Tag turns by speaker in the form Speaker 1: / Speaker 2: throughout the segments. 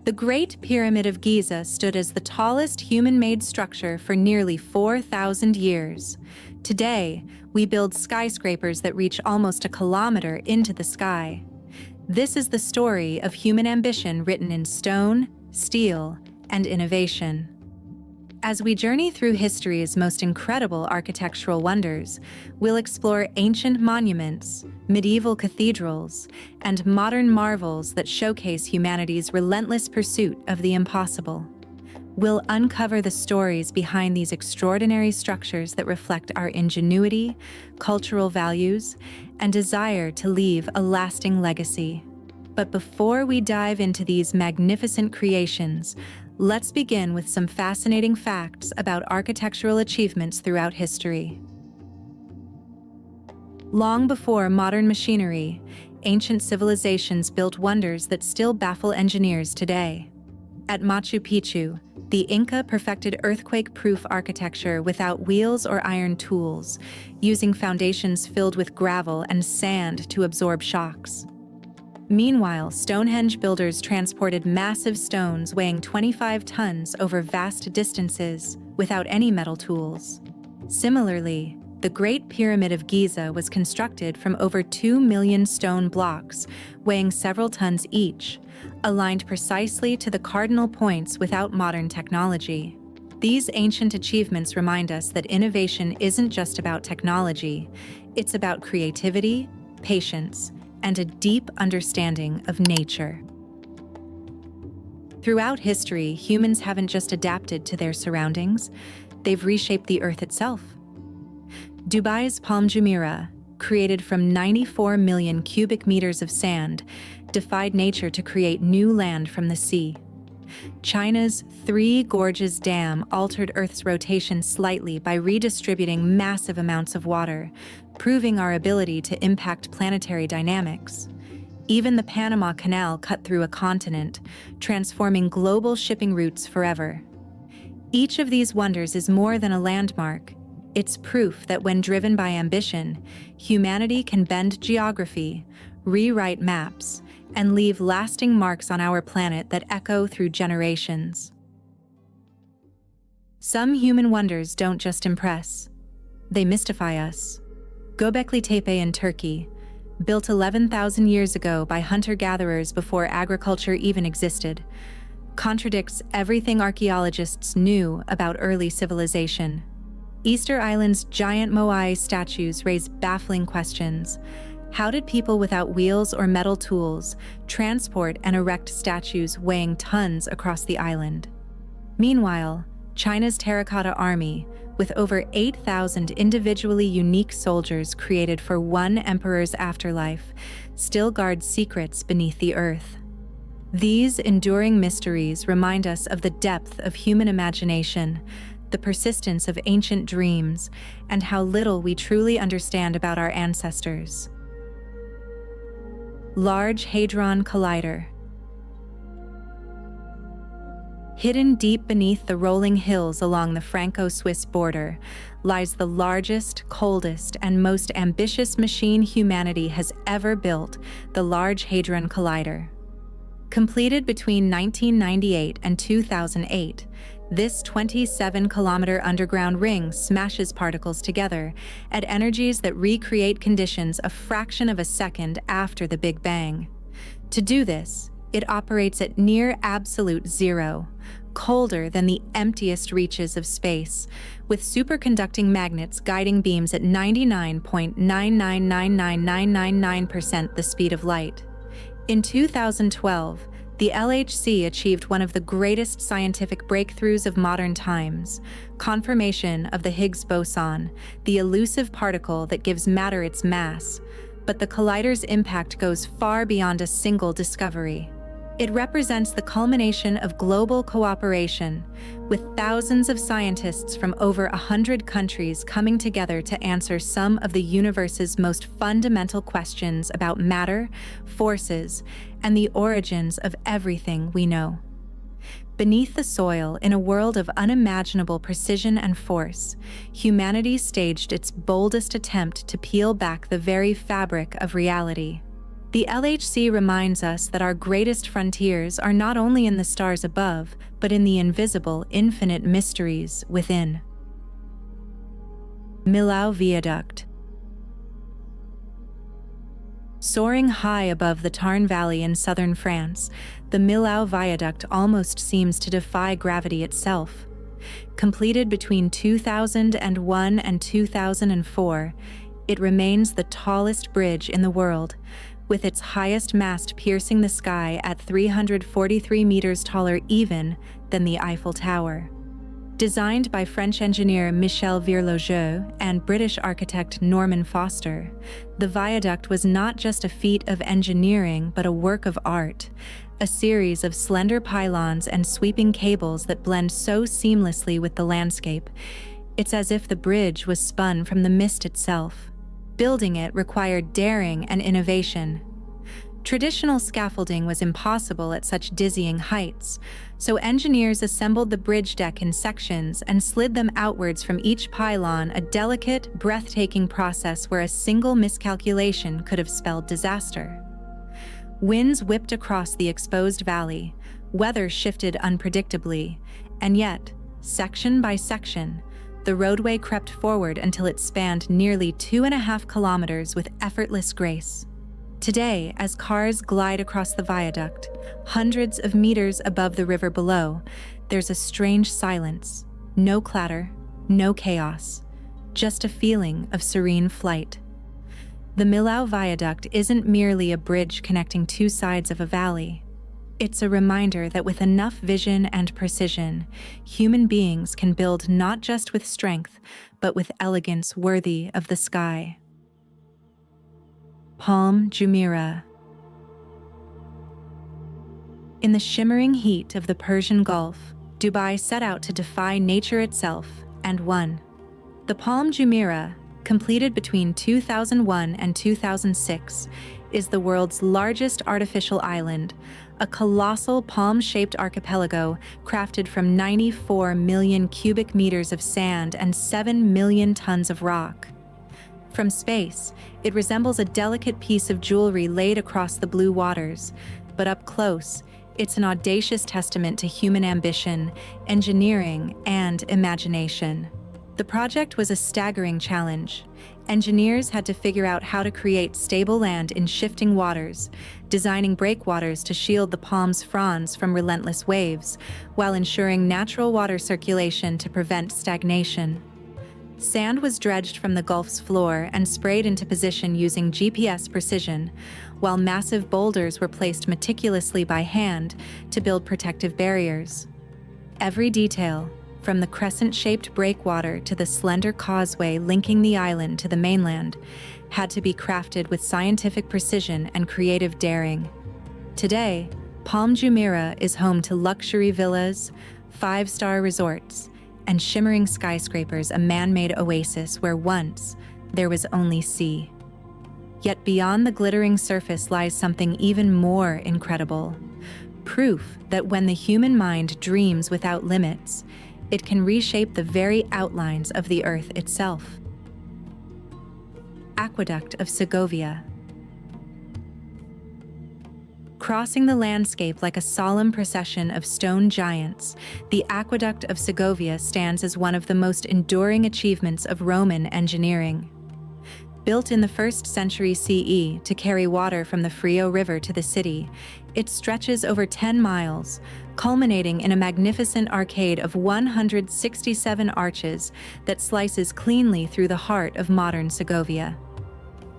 Speaker 1: The Great Pyramid of Giza stood as the tallest human-made structure for nearly 4,000 years. Today, we build skyscrapers that reach almost a kilometer into the sky. This is the story of human ambition written in stone, steel, and innovation. As we journey through history's most incredible architectural wonders, we'll explore ancient monuments, medieval cathedrals, and modern marvels that showcase humanity's relentless pursuit of the impossible. We'll uncover the stories behind these extraordinary structures that reflect our ingenuity, cultural values, and desire to leave a lasting legacy. But before we dive into these magnificent creations, let's begin with some fascinating facts about architectural achievements throughout history. Long before modern machinery, ancient civilizations built wonders that still baffle engineers today. At Machu Picchu, the Inca perfected earthquake-proof architecture without wheels or iron tools, using foundations filled with gravel and sand to absorb shocks. Meanwhile, Stonehenge builders transported massive stones weighing 25 tons over vast distances without any metal tools. Similarly, the Great Pyramid of Giza was constructed from over 2 million stone blocks, weighing several tons each, aligned precisely to the cardinal points without modern technology. These ancient achievements remind us that innovation isn't just about technology, it's about creativity, patience, and a deep understanding of nature. Throughout history, humans haven't just adapted to their surroundings, they've reshaped the earth itself. Dubai's Palm Jumeirah, created from 94 million cubic meters of sand, defied nature to create new land from the sea. China's Three Gorges Dam altered Earth's rotation slightly by redistributing massive amounts of water, proving our ability to impact planetary dynamics. Even the Panama Canal cut through a continent, transforming global shipping routes forever. Each of these wonders is more than a landmark. It's proof that when driven by ambition, humanity can bend geography, rewrite maps, and leave lasting marks on our planet that echo through generations. Some human wonders don't just impress, they mystify us. Göbekli Tepe in Turkey, built 11,000 years ago by hunter-gatherers before agriculture even existed, contradicts everything archaeologists knew about early civilization. Easter Island's giant Moai statues raise baffling questions. How did people without wheels or metal tools transport and erect statues weighing tons across the island? Meanwhile, China's Terracotta Army, with over 8,000 individually unique soldiers created for one emperor's afterlife, still guards secrets beneath the earth. These enduring mysteries remind us of the depth of human imagination, the persistence of ancient dreams, and how little we truly understand about our ancestors. Large Hadron Collider. Hidden deep beneath the rolling hills along the Franco-Swiss border lies the largest, coldest, and most ambitious machine humanity has ever built, the Large Hadron Collider. Completed between 1998 and 2008, this 27-kilometer underground ring smashes particles together at energies that recreate conditions a fraction of a second after the Big Bang. To do this, it operates at near absolute zero, colder than the emptiest reaches of space, with superconducting magnets guiding beams at 99.9999999% the speed of light. In 2012, the LHC achieved one of the greatest scientific breakthroughs of modern times, confirmation of the Higgs boson, the elusive particle that gives matter its mass. But the collider's impact goes far beyond a single discovery. It represents the culmination of global cooperation, with thousands of scientists from over 100 countries coming together to answer some of the universe's most fundamental questions about matter, forces, and the origins of everything we know. Beneath the soil, in a world of unimaginable precision and force, humanity staged its boldest attempt to peel back the very fabric of reality. The LHC reminds us that our greatest frontiers are not only in the stars above, but in the invisible, infinite mysteries within. Millau Viaduct. Soaring high above the Tarn Valley in southern France, the Millau Viaduct almost seems to defy gravity itself. Completed between 2001 and 2004, it remains the tallest bridge in the world, with its highest mast piercing the sky at 343 meters taller even than the Eiffel Tower. Designed by French engineer Michel Virlogeau and British architect Norman Foster, the viaduct was not just a feat of engineering but a work of art, a series of slender pylons and sweeping cables that blend so seamlessly with the landscape. It's as if the bridge was spun from the mist itself. Building it required daring and innovation. Traditional scaffolding was impossible at such dizzying heights, so engineers assembled the bridge deck in sections and slid them outwards from each pylon, a delicate, breathtaking process where a single miscalculation could have spelled disaster. Winds whipped across the exposed valley, weather shifted unpredictably, and yet, section by section, the roadway crept forward until it spanned nearly 2.5 kilometers with effortless grace. Today, as cars glide across the viaduct, hundreds of meters above the river below, there's a strange silence. No clatter, no chaos, just a feeling of serene flight. The Millau Viaduct isn't merely a bridge connecting two sides of a valley. It's a reminder that with enough vision and precision, human beings can build not just with strength, but with elegance worthy of the sky. Palm Jumeirah. In the shimmering heat of the Persian Gulf, Dubai set out to defy nature itself and won. The Palm Jumeirah, completed between 2001 and 2006, is the world's largest artificial island, a colossal palm-shaped archipelago crafted from 94 million cubic meters of sand and 7 million tons of rock. From space, it resembles a delicate piece of jewelry laid across the blue waters, but up close, it's an audacious testament to human ambition, engineering, and imagination. The project was a staggering challenge. Engineers had to figure out how to create stable land in shifting waters, designing breakwaters to shield the palm's fronds from relentless waves, while ensuring natural water circulation to prevent stagnation. Sand was dredged from the Gulf's floor and sprayed into position using GPS precision, while massive boulders were placed meticulously by hand to build protective barriers. Every detail, from the crescent-shaped breakwater to the slender causeway linking the island to the mainland, had to be crafted with scientific precision and creative daring. Today, Palm Jumeirah is home to luxury villas, five-star resorts, and shimmering skyscrapers, a man-made oasis where once there was only sea. Yet beyond the glittering surface lies something even more incredible. Proof that when the human mind dreams without limits, it can reshape the very outlines of the earth itself. Aqueduct of Segovia. Crossing the landscape like a solemn procession of stone giants, the Aqueduct of Segovia stands as one of the most enduring achievements of Roman engineering. Built in the 1st century CE to carry water from the Frio River to the city, it stretches over 10 miles, culminating in a magnificent arcade of 167 arches that slices cleanly through the heart of modern Segovia.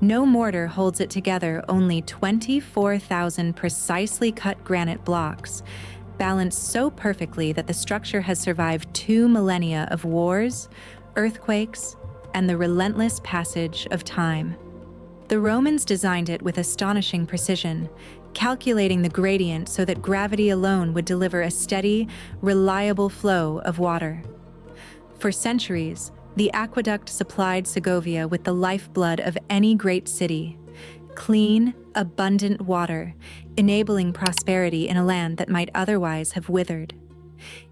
Speaker 1: No mortar holds it together, only 24,000 precisely cut granite blocks, balanced so perfectly that the structure has survived 2 millennia of wars, earthquakes, and the relentless passage of time. The Romans designed it with astonishing precision, calculating the gradient so that gravity alone would deliver a steady, reliable flow of water. For centuries, the aqueduct supplied Segovia with the lifeblood of any great city: clean, abundant water, enabling prosperity in a land that might otherwise have withered.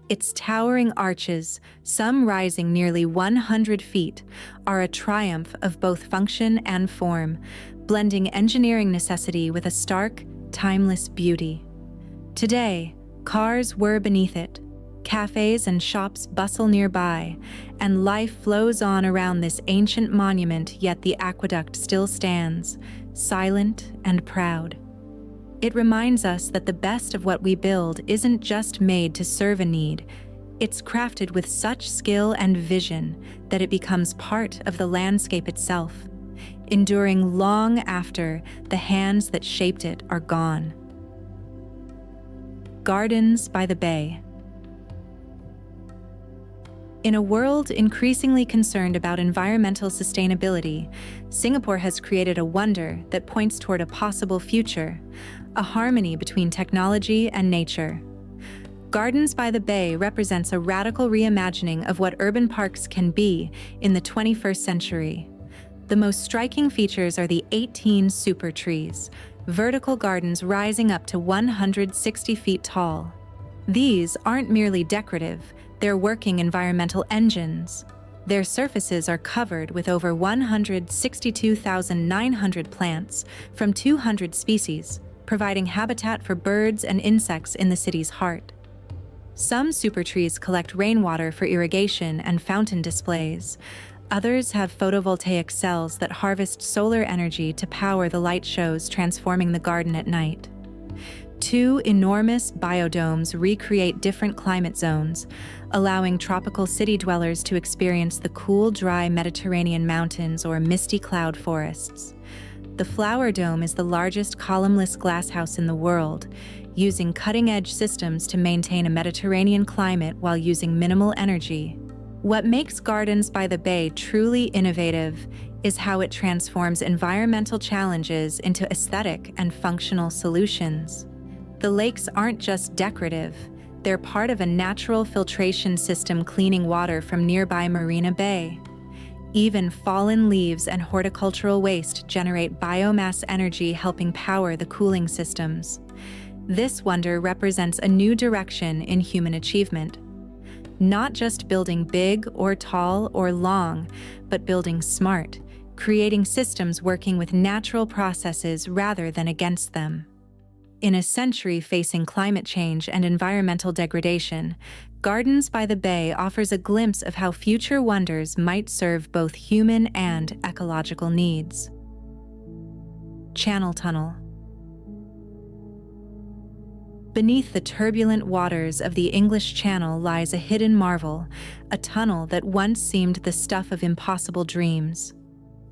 Speaker 1: Its towering arches, some rising nearly 100 feet, are a triumph of both function and form, blending engineering necessity with a stark, timeless beauty. Today, cars whir beneath it, cafes and shops bustle nearby, and life flows on around this ancient monument, yet the aqueduct still stands, silent and proud. It reminds us that the best of what we build isn't just made to serve a need. It's crafted with such skill and vision that it becomes part of the landscape itself, enduring long after the hands that shaped it are gone. Gardens by the Bay. In a world increasingly concerned about environmental sustainability, Singapore has created a wonder that points toward a possible future, a harmony between technology and nature. Gardens by the Bay represents a radical reimagining of what urban parks can be in the 21st century. The most striking features are the 18 super trees, vertical gardens rising up to 160 feet tall. These aren't merely decorative, they're working environmental engines. Their surfaces are covered with over 162,900 plants from 200 species, providing habitat for birds and insects in the city's heart. Some super trees collect rainwater for irrigation and fountain displays. Others have photovoltaic cells that harvest solar energy to power the light shows transforming the garden at night. 2 enormous biodomes recreate different climate zones, allowing tropical city dwellers to experience the cool, dry Mediterranean mountains or misty cloud forests. The Flower Dome is the largest columnless glasshouse in the world, using cutting-edge systems to maintain a Mediterranean climate while using minimal energy. What makes Gardens by the Bay truly innovative is how it transforms environmental challenges into aesthetic and functional solutions. The lakes aren't just decorative, they're part of a natural filtration system cleaning water from nearby Marina Bay. Even fallen leaves and horticultural waste generate biomass energy, helping power the cooling systems. This wonder represents a new direction in human achievement. Not just building big or tall or long, but building smart, creating systems working with natural processes rather than against them. In a century facing climate change and environmental degradation, Gardens by the Bay offers a glimpse of how future wonders might serve both human and ecological needs. Channel Tunnel. Beneath the turbulent waters of the English Channel lies a hidden marvel, a tunnel that once seemed the stuff of impossible dreams.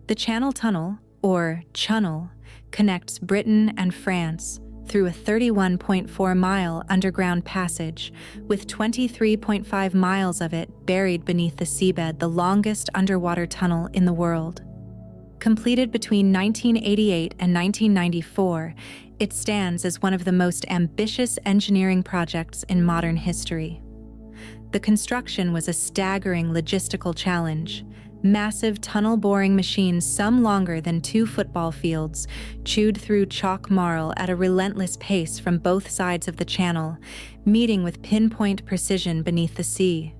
Speaker 1: The Channel Tunnel, or Chunnel, connects Britain and France through a 31.4-mile underground passage, with 23.5 miles of it buried beneath the seabed, the longest underwater tunnel in the world. Completed between 1988 and 1994, it stands as one of the most ambitious engineering projects in modern history. The construction was a staggering logistical challenge. Massive tunnel-boring machines, some longer than 2 football fields, chewed through chalk marl at a relentless pace from both sides of the channel, meeting with pinpoint precision beneath the sea.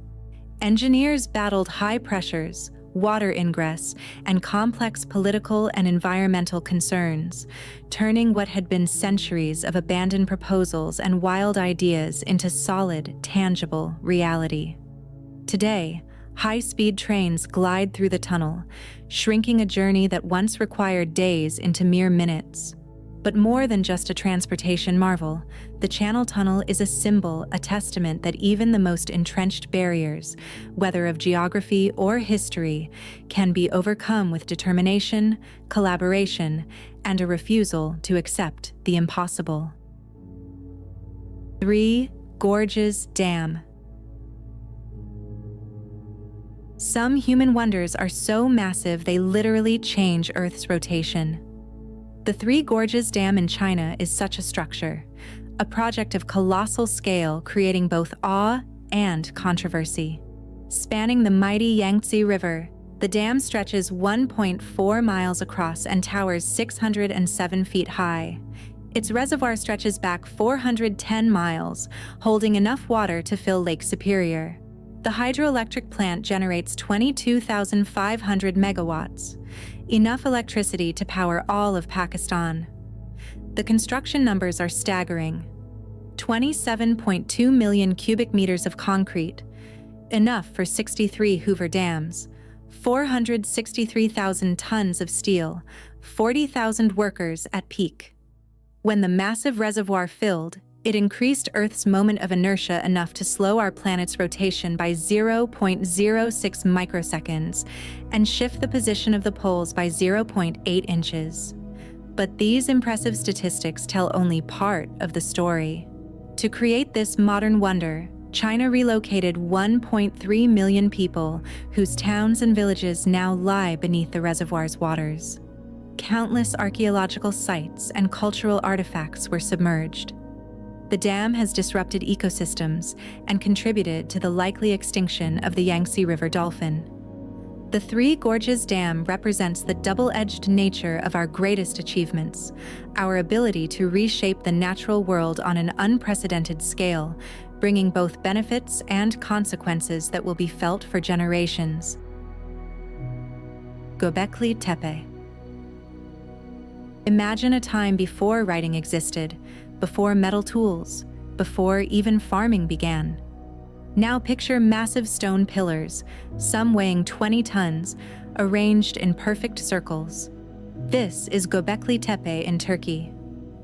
Speaker 1: Engineers battled high pressures, water ingress, and complex political and environmental concerns, turning what had been centuries of abandoned proposals and wild ideas into solid, tangible reality. Today, high-speed trains glide through the tunnel, shrinking a journey that once required days into mere minutes. But more than just a transportation marvel, the Channel Tunnel is a symbol, a testament that even the most entrenched barriers, whether of geography or history, can be overcome with determination, collaboration, and a refusal to accept the impossible. 3. Gorges Dam. Some human wonders are so massive they literally change Earth's rotation. The Three Gorges Dam in China is such a structure, a project of colossal scale creating both awe and controversy. Spanning the mighty Yangtze River, the dam stretches 1.4 miles across and towers 607 feet high. Its reservoir stretches back 410 miles, holding enough water to fill Lake Superior. The hydroelectric plant generates 22,500 megawatts, enough electricity to power all of Pakistan. The construction numbers are staggering. 27.2 million cubic meters of concrete, enough for 63 Hoover Dams, 463,000 tons of steel, 40,000 workers at peak. When the massive reservoir filled, it increased Earth's moment of inertia enough to slow our planet's rotation by 0.06 microseconds and shift the position of the poles by 0.8 inches. But these impressive statistics tell only part of the story. To create this modern wonder, China relocated 1.3 million people whose towns and villages now lie beneath the reservoir's waters. Countless archaeological sites and cultural artifacts were submerged. The dam has disrupted ecosystems and contributed to the likely extinction of the Yangtze River dolphin. The Three Gorges Dam represents the double-edged nature of our greatest achievements, our ability to reshape the natural world on an unprecedented scale, bringing both benefits and consequences that will be felt for generations. Göbekli Tepe. Imagine a time before writing existed, before metal tools, before even farming began. Now picture massive stone pillars, some weighing 20 tons, arranged in perfect circles. This is Göbekli Tepe in Turkey.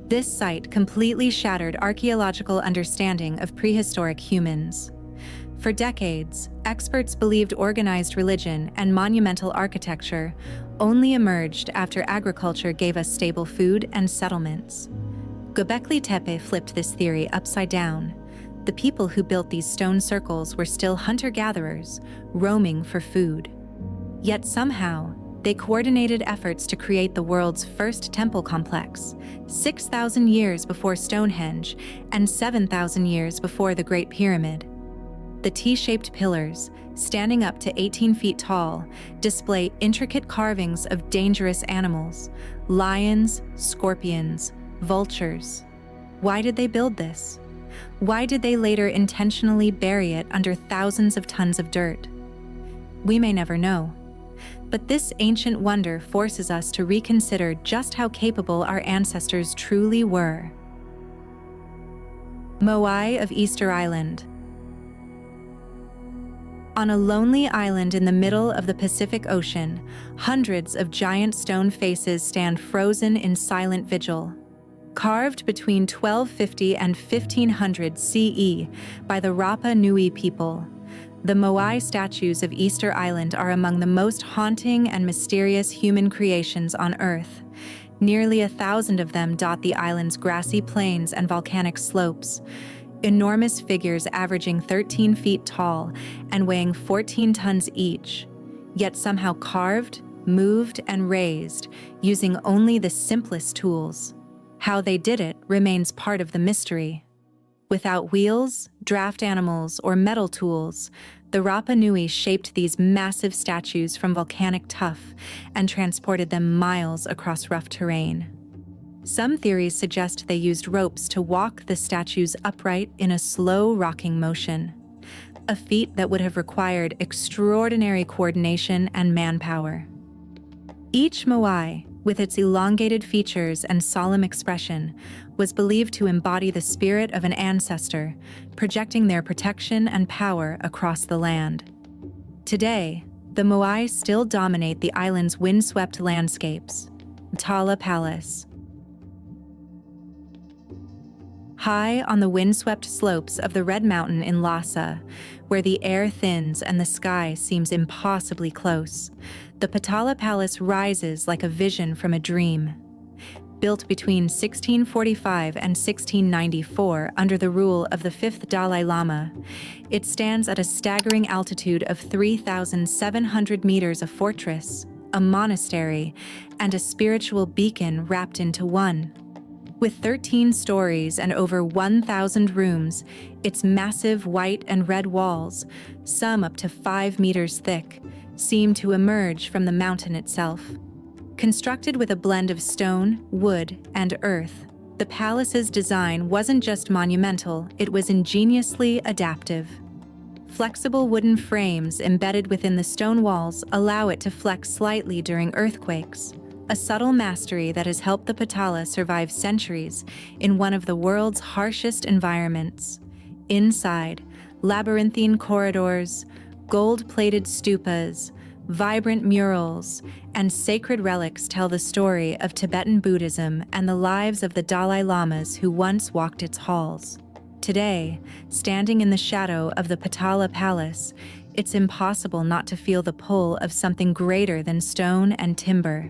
Speaker 1: This site completely shattered archaeological understanding of prehistoric humans. For decades, experts believed organized religion and monumental architecture only emerged after agriculture gave us stable food and settlements. Göbekli Tepe flipped this theory upside down. The people who built these stone circles were still hunter-gatherers, roaming for food. Yet somehow, they coordinated efforts to create the world's first temple complex, 6,000 years before Stonehenge and 7,000 years before the Great Pyramid. The T-shaped pillars, standing up to 18 feet tall, display intricate carvings of dangerous animals, lions, scorpions, vultures. Why did they build this? Why did they later intentionally bury it under thousands of tons of dirt? We may never know. But this ancient wonder forces us to reconsider just how capable our ancestors truly were. Moai of Easter Island. On a lonely island in the middle of the Pacific Ocean, hundreds of giant stone faces stand frozen in silent vigil. Carved between 1250 and 1500 CE by the Rapa Nui people, the Moai statues of Easter Island are among the most haunting and mysterious human creations on Earth. Nearly 1,000 of them dot the island's grassy plains and volcanic slopes, enormous figures averaging 13 feet tall and weighing 14 tons each, yet somehow carved, moved, and raised using only the simplest tools. How they did it remains part of the mystery. Without wheels, draft animals, or metal tools, the Rapa Nui shaped these massive statues from volcanic tuff and transported them miles across rough terrain. Some theories suggest they used ropes to walk the statues upright in a slow rocking motion, a feat that would have required extraordinary coordination and manpower. Each Moai, with its elongated features and solemn expression, was believed to embody the spirit of an ancestor, projecting their protection and power across the land. Today, the Moai still dominate the island's windswept landscapes. Potala Palace. High on the windswept slopes of the Red Mountain in Lhasa, where the air thins and the sky seems impossibly close, the Potala Palace rises like a vision from a dream. Built between 1645 and 1694 under the rule of the 5th Dalai Lama, it stands at a staggering altitude of 3,700 meters, a fortress, a monastery, and a spiritual beacon wrapped into one. With 13 stories and over 1,000 rooms, its massive white and red walls, some up to 5 meters thick, seem to emerge from the mountain itself. Constructed with a blend of stone, wood, and earth, the palace's design wasn't just monumental, it was ingeniously adaptive. Flexible wooden frames embedded within the stone walls allow it to flex slightly during earthquakes, a subtle mastery that has helped the Potala survive centuries in one of the world's harshest environments. Inside, labyrinthine corridors, gold-plated stupas, vibrant murals, and sacred relics tell the story of Tibetan Buddhism and the lives of the Dalai Lamas who once walked its halls. Today, standing in the shadow of the Potala Palace, it's impossible not to feel the pull of something greater than stone and timber.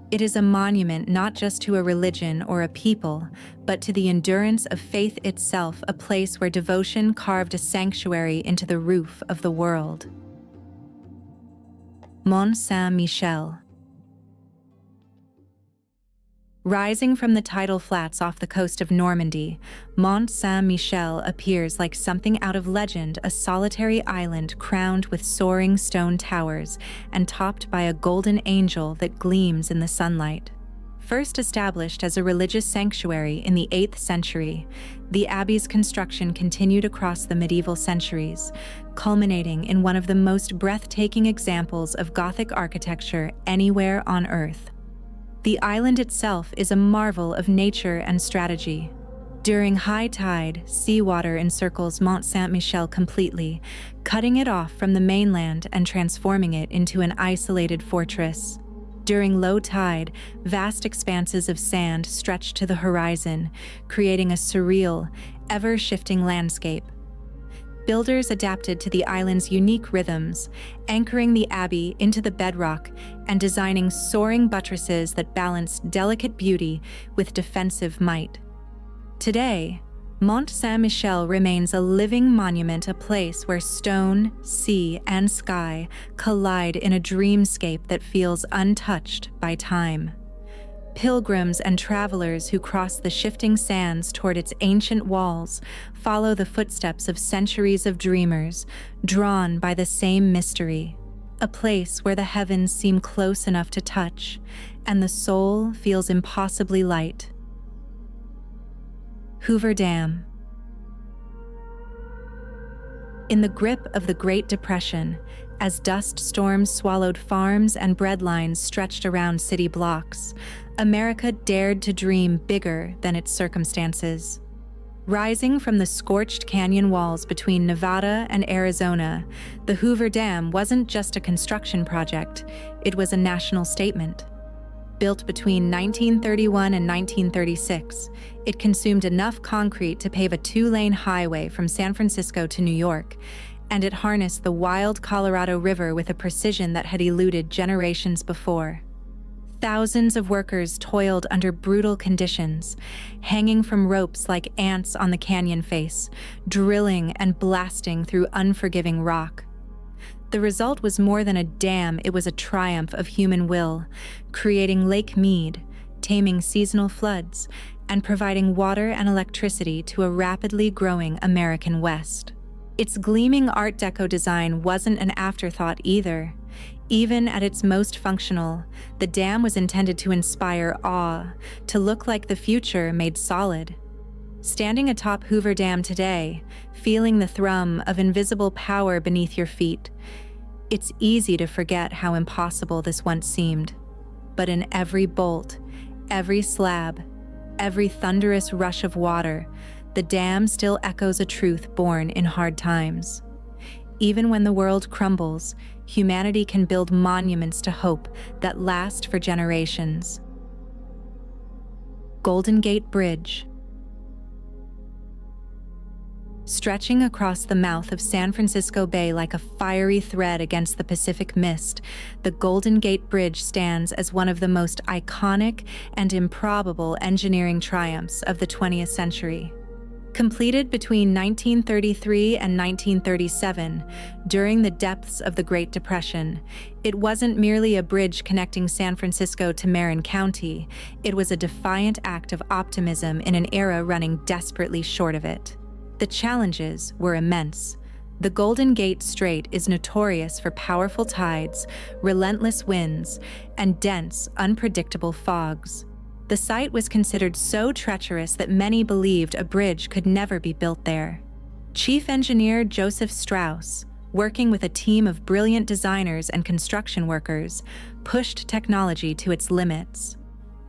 Speaker 1: It is a monument not just to a religion or a people, but to the endurance of faith itself, a place where devotion carved a sanctuary into the roof of the world. Mont Saint-Michel. Rising from the tidal flats off the coast of Normandy, Mont Saint-Michel appears like something out of legend, a solitary island crowned with soaring stone towers and topped by a golden angel that gleams in the sunlight. First established as a religious sanctuary in the 8th century, the abbey's construction continued across the medieval centuries, culminating in one of the most breathtaking examples of Gothic architecture anywhere on Earth. The island itself is a marvel of nature and strategy. During high tide, seawater encircles Mont Saint-Michel completely, cutting it off from the mainland and transforming it into an isolated fortress. During low tide, vast expanses of sand stretch to the horizon, creating a surreal, ever-shifting landscape. Builders adapted to the island's unique rhythms, anchoring the abbey into the bedrock and designing soaring buttresses that balanced delicate beauty with defensive might. Today, Mont Saint-Michel remains a living monument, a place where stone, sea, and sky collide in a dreamscape that feels untouched by time. Pilgrims and travelers who cross the shifting sands toward its ancient walls follow the footsteps of centuries of dreamers, drawn by the same mystery. A place where the heavens seem close enough to touch, and the soul feels impossibly light. Hoover Dam. In the grip of the Great Depression, as dust storms swallowed farms and bread lines stretched around city blocks, America dared to dream bigger than its circumstances. Rising from the scorched canyon walls between Nevada and Arizona, the Hoover Dam wasn't just a construction project, it was a national statement. Built between 1931 and 1936, it consumed enough concrete to pave a 2-lane highway from San Francisco to New York, and it harnessed the wild Colorado River with a precision that had eluded generations before. Thousands of workers toiled under brutal conditions, hanging from ropes like ants on the canyon face, drilling and blasting through unforgiving rock. The result was more than a dam, it was a triumph of human will, creating Lake Mead, taming seasonal floods, and providing water and electricity to a rapidly growing American West. Its gleaming Art Deco design wasn't an afterthought either. Even at its most functional, the dam was intended to inspire awe, to look like the future made solid. Standing atop Hoover Dam today, feeling the thrum of invisible power beneath your feet, it's easy to forget how impossible this once seemed. But in every bolt, every slab, every thunderous rush of water, the dam still echoes a truth born in hard times. Even when the world crumbles, humanity can build monuments to hope that last for generations. Golden Gate Bridge. Stretching across the mouth of San Francisco Bay like a fiery thread against the Pacific mist, the Golden Gate Bridge stands as one of the most iconic and improbable engineering triumphs of the 20th century. Completed between 1933 and 1937, during the depths of the Great Depression, it wasn't merely a bridge connecting San Francisco to Marin County, it was a defiant act of optimism in an era running desperately short of it. The challenges were immense. The Golden Gate Strait is notorious for powerful tides, relentless winds, and dense, unpredictable fogs. The site was considered so treacherous that many believed a bridge could never be built there. Chief engineer Joseph Strauss, working with a team of brilliant designers and construction workers, pushed technology to its limits.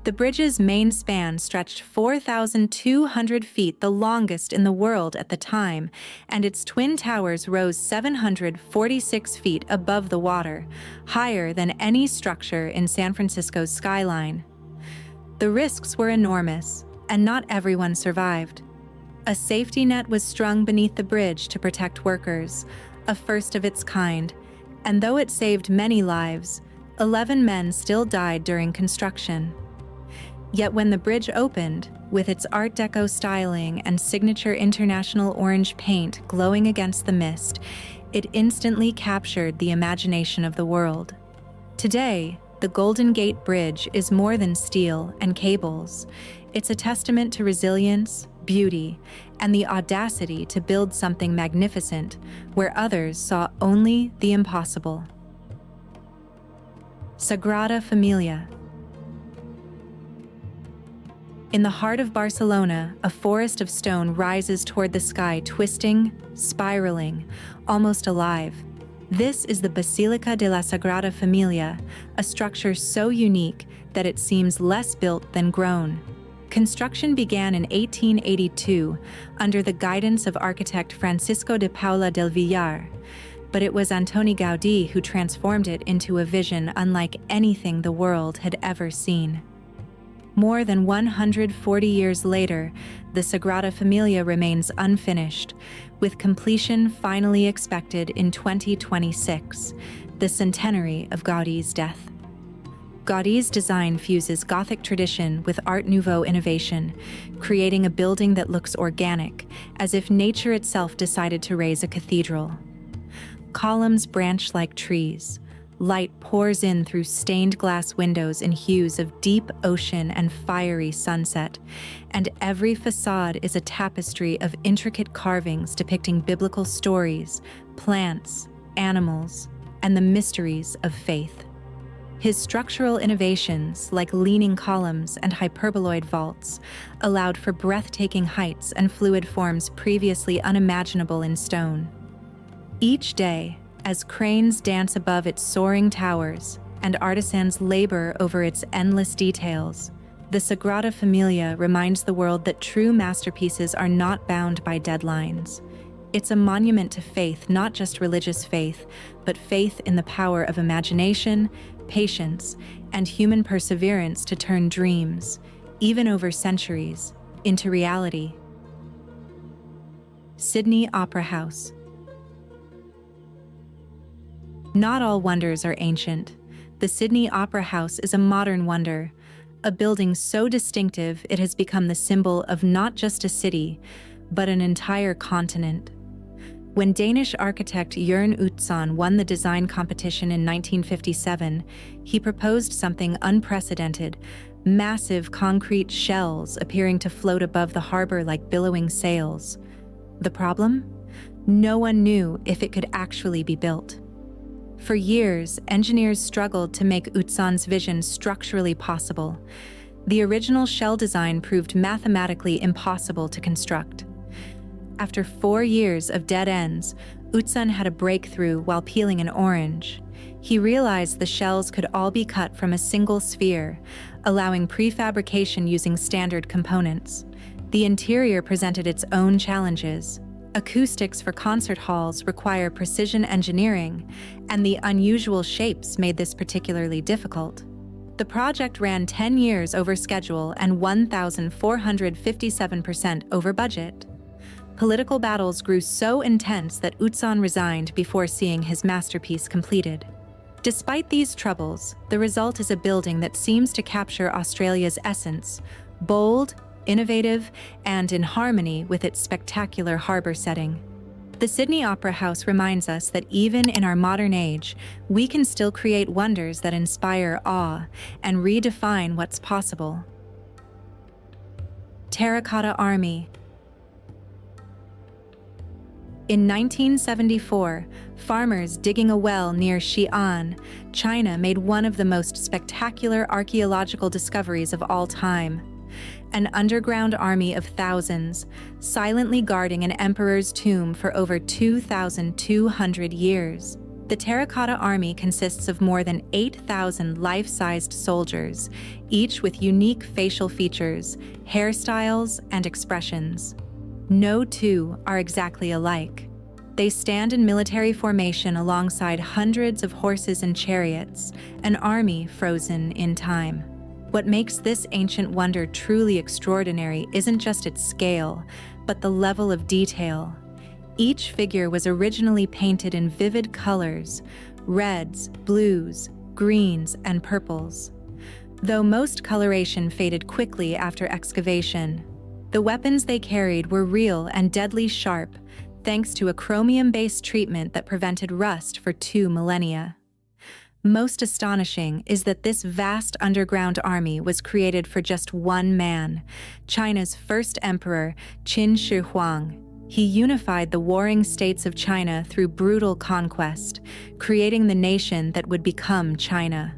Speaker 1: The bridge's main span stretched 4,200 feet, the longest in the world at the time, and its twin towers rose 746 feet above the water, higher than any structure in San Francisco's skyline. The risks were enormous, and not everyone survived. A safety net was strung beneath the bridge to protect workers, a first of its kind, and though it saved many lives, 11 men still died during construction. Yet when the bridge opened, with its Art Deco styling and signature international orange paint glowing against the mist, it instantly captured the imagination of the world. Today, the Golden Gate Bridge is more than steel and cables. It's a testament to resilience, beauty, and the audacity to build something magnificent where others saw only the impossible. Sagrada Família. In the heart of Barcelona, a forest of stone rises toward the sky, twisting, spiraling, almost alive. This is the Basílica de la Sagrada Família, a structure so unique that it seems less built than grown. Construction began in 1882 under the guidance of architect Francisco de Paula del Villar, but it was Antoni Gaudí who transformed it into a vision unlike anything the world had ever seen. More than 140 years later, the Sagrada Família remains unfinished, with completion finally expected in 2026, the centenary of Gaudí's death. Gaudí's design fuses Gothic tradition with Art Nouveau innovation, creating a building that looks organic, as if nature itself decided to raise a cathedral. Columns branch like trees. Light pours in through stained glass windows in hues of deep ocean and fiery sunset, and every facade is a tapestry of intricate carvings depicting biblical stories, plants, animals, and the mysteries of faith. His structural innovations, like leaning columns and hyperboloid vaults, allowed for breathtaking heights and fluid forms previously unimaginable in stone. Each day, as cranes dance above its soaring towers and artisans labor over its endless details, the Sagrada Família reminds the world that true masterpieces are not bound by deadlines. It's a monument to faith, not just religious faith, but faith in the power of imagination, patience, and human perseverance to turn dreams, even over centuries, into reality. Sydney Opera House. Not all wonders are ancient. The Sydney Opera House is a modern wonder, a building so distinctive it has become the symbol of not just a city, but an entire continent. When Danish architect Jørgen Utzon won the design competition in 1957, he proposed something unprecedented: massive concrete shells appearing to float above the harbor like billowing sails. The problem? No one knew if it could actually be built. For years, engineers struggled to make Utzon's vision structurally possible. The original shell design proved mathematically impossible to construct. After 4 years of dead ends, Utzon had a breakthrough while peeling an orange. He realized the shells could all be cut from a single sphere, allowing prefabrication using standard components. The interior presented its own challenges. Acoustics for concert halls require precision engineering, and the unusual shapes made this particularly difficult. The project ran 10 years over schedule and 1,457% over budget. Political battles grew so intense that Utzon resigned before seeing his masterpiece completed. Despite these troubles, the result is a building that seems to capture Australia's essence: bold, innovative, and in harmony with its spectacular harbor setting. The Sydney Opera House reminds us that even in our modern age, we can still create wonders that inspire awe and redefine what's possible. Terracotta Army. In 1974, farmers digging a well near Xi'an, China, made one of the most spectacular archaeological discoveries of all time. an underground army of thousands, silently guarding an emperor's tomb for over 2,200 years. The Terracotta Army consists of more than 8,000 life-sized soldiers, each with unique facial features, hairstyles, and expressions. No two are exactly alike. They stand in military formation alongside hundreds of horses and chariots, an army frozen in time. What makes this ancient wonder truly extraordinary isn't just its scale, but the level of detail. Each figure was originally painted in vivid colors: reds, blues, greens, and purples. Though most coloration faded quickly after excavation, the weapons they carried were real and deadly sharp, thanks to a chromium-based treatment that prevented rust for 2 millennia. Most astonishing is that this vast underground army was created for just one man, China's first emperor, Qin Shi Huang. He unified the warring states of China through brutal conquest, creating the nation that would become China.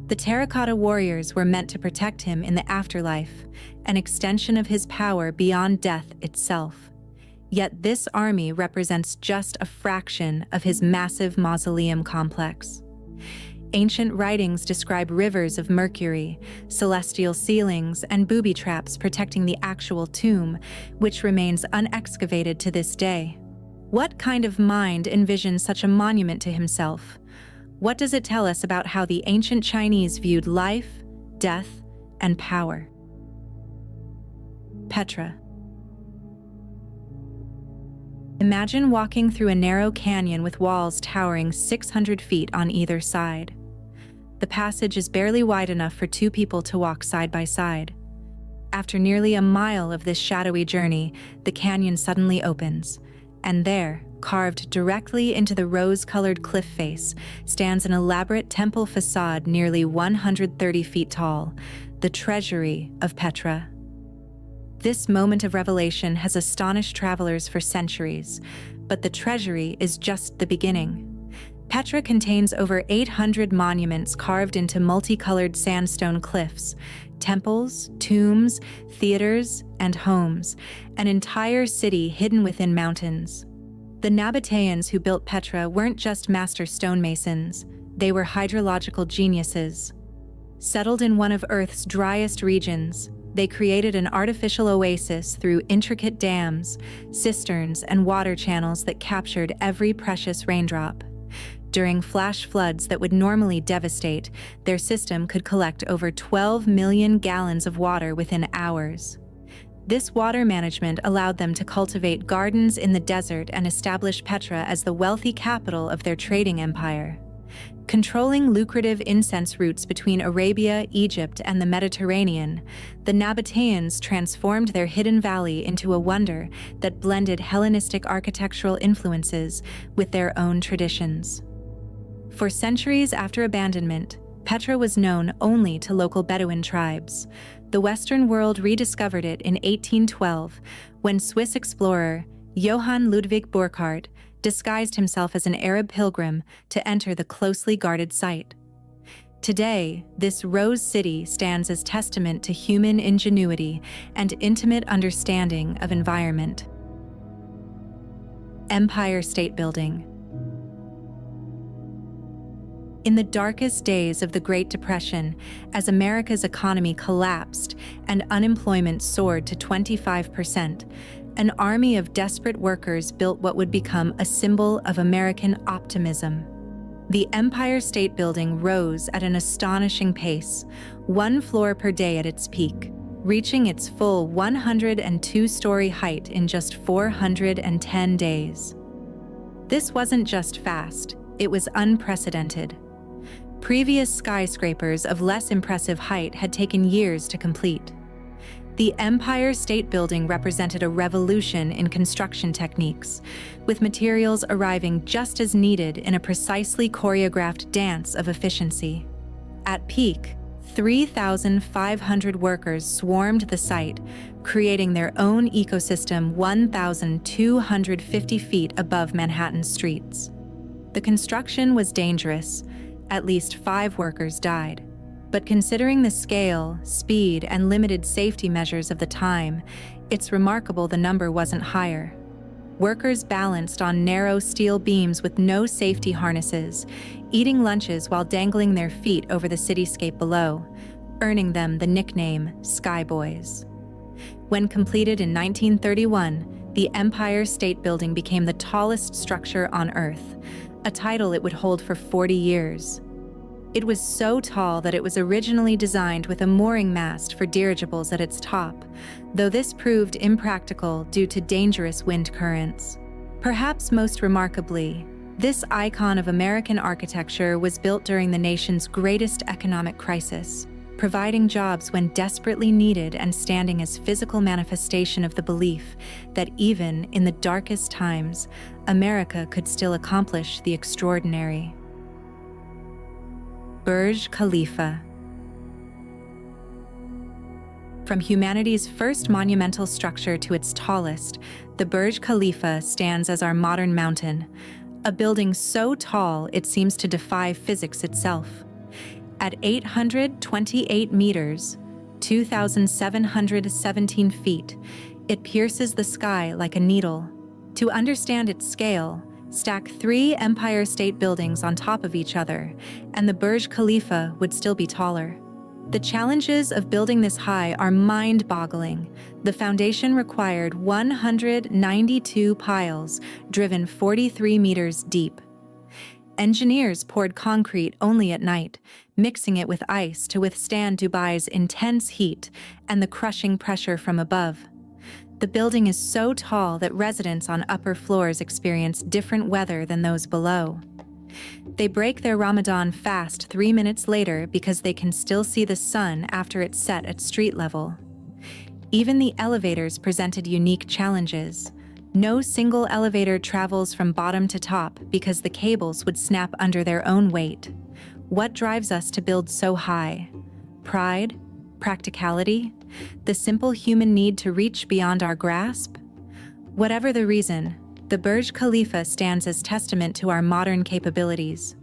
Speaker 1: The terracotta warriors were meant to protect him in the afterlife, an extension of his power beyond death itself. Yet this army represents just a fraction of his massive mausoleum complex. Ancient writings describe rivers of mercury, celestial ceilings, and booby traps protecting the actual tomb, which remains unexcavated to this day. What kind of mind envisions such a monument to himself? What does it tell us about how the ancient Chinese viewed life, death, and power? Petra. Imagine walking through a narrow canyon with walls towering 600 feet on either side. The passage is barely wide enough for 2 people to walk side by side. After nearly a mile of this shadowy journey, the canyon suddenly opens, and there, carved directly into the rose-colored cliff face, stands an elaborate temple facade nearly 130 feet tall, the treasury of Petra. This moment of revelation has astonished travelers for centuries, but the treasury is just the beginning. Petra contains over 800 monuments carved into multicolored sandstone cliffs, temples, tombs, theaters, and homes, an entire city hidden within mountains. The Nabateans who built Petra weren't just master stonemasons, they were hydrological geniuses. Settled in one of Earth's driest regions, they created an artificial oasis through intricate dams, cisterns, and water channels that captured every precious raindrop. During flash floods that would normally devastate, their system could collect over 12 million gallons of water within hours. This water management allowed them to cultivate gardens in the desert and establish Petra as the wealthy capital of their trading empire. Controlling lucrative incense routes between Arabia, Egypt, and the Mediterranean, the Nabateans transformed their hidden valley into a wonder that blended Hellenistic architectural influences with their own traditions. For centuries after abandonment, Petra was known only to local Bedouin tribes. The Western world rediscovered it in 1812 when Swiss explorer Johann Ludwig Burckhardt disguised himself as an Arab pilgrim to enter the closely guarded site. Today, this rose city stands as testament to human ingenuity and intimate understanding of environment. Empire State Building. In the darkest days of the Great Depression, as America's economy collapsed and unemployment soared to 25%, an army of desperate workers built what would become a symbol of American optimism. The Empire State Building rose at an astonishing pace, 1 floor per day at its peak, reaching its full 102-story height in just 410 days. This wasn't just fast, it was unprecedented. Previous skyscrapers of less impressive height had taken years to complete. The Empire State Building represented a revolution in construction techniques, with materials arriving just as needed in a precisely choreographed dance of efficiency. At peak, 3,500 workers swarmed the site, creating their own ecosystem 1,250 feet above Manhattan streets. The construction was dangerous. At least 5 workers died. But considering the scale, speed, and limited safety measures of the time, it's remarkable the number wasn't higher. Workers balanced on narrow steel beams with no safety harnesses, eating lunches while dangling their feet over the cityscape below, earning them the nickname Sky Boys. When completed in 1931, the Empire State Building became the tallest structure on Earth, a title it would hold for 40 years. It was so tall that it was originally designed with a mooring mast for dirigibles at its top, though this proved impractical due to dangerous wind currents. Perhaps most remarkably, this icon of American architecture was built during the nation's greatest economic crisis, providing jobs when desperately needed and standing as physical manifestation of the belief that even in the darkest times, America could still accomplish the extraordinary. Burj Khalifa. From humanity's first monumental structure to its tallest, the Burj Khalifa stands as our modern mountain, a building so tall it seems to defy physics itself. At 828 meters, 2,717 feet, it pierces the sky like a needle. To understand its scale, stack 3 Empire State Buildings on top of each other, and the Burj Khalifa would still be taller. The challenges of building this high are mind-boggling. The foundation required 192 piles, driven 43 meters deep. Engineers poured concrete only at night, mixing it with ice to withstand Dubai's intense heat and the crushing pressure from above. The building is so tall that residents on upper floors experience different weather than those below. They break their Ramadan fast 3 minutes later because they can still see the sun after it's set at street level. Even the elevators presented unique challenges. No single elevator travels from bottom to top because the cables would snap under their own weight. What drives us to build so high? Pride? Practicality? The simple human need to reach beyond our grasp? Whatever the reason, the Burj Khalifa stands as testament to our modern capabilities.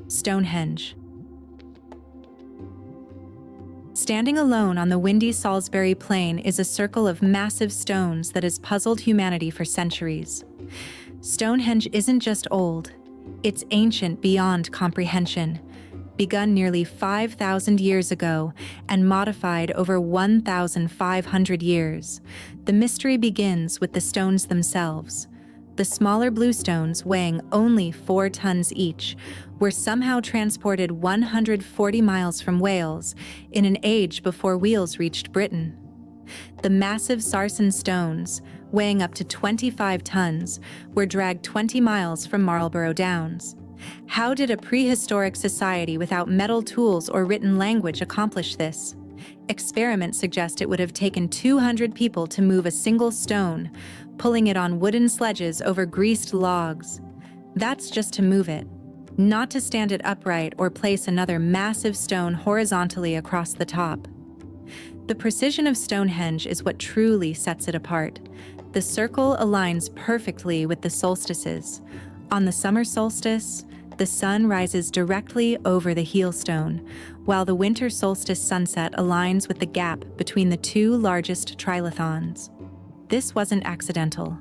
Speaker 1: Stonehenge. Standing alone on the windy Salisbury Plain is a circle of massive stones that has puzzled humanity for centuries. Stonehenge isn't just old, it's ancient beyond comprehension. Begun nearly 5,000 years ago and modified over 1,500 years. The mystery begins with the stones themselves. The smaller blue stones, weighing only 4 tons each, were somehow transported 140 miles from Wales in an age before wheels reached Britain. The massive sarsen stones, weighing up to 25 tons, were dragged 20 miles from Marlborough Downs. How did a prehistoric society without metal tools or written language accomplish this? Experiments suggest it would have taken 200 people to move a single stone, pulling it on wooden sledges over greased logs. That's just to move it, not to stand it upright or place another massive stone horizontally across the top. The precision of Stonehenge is what truly sets it apart. The circle aligns perfectly with the solstices. On the summer solstice, the sun rises directly over the heel-stone, while the winter solstice sunset aligns with the gap between the 2 largest trilithons. This wasn't accidental.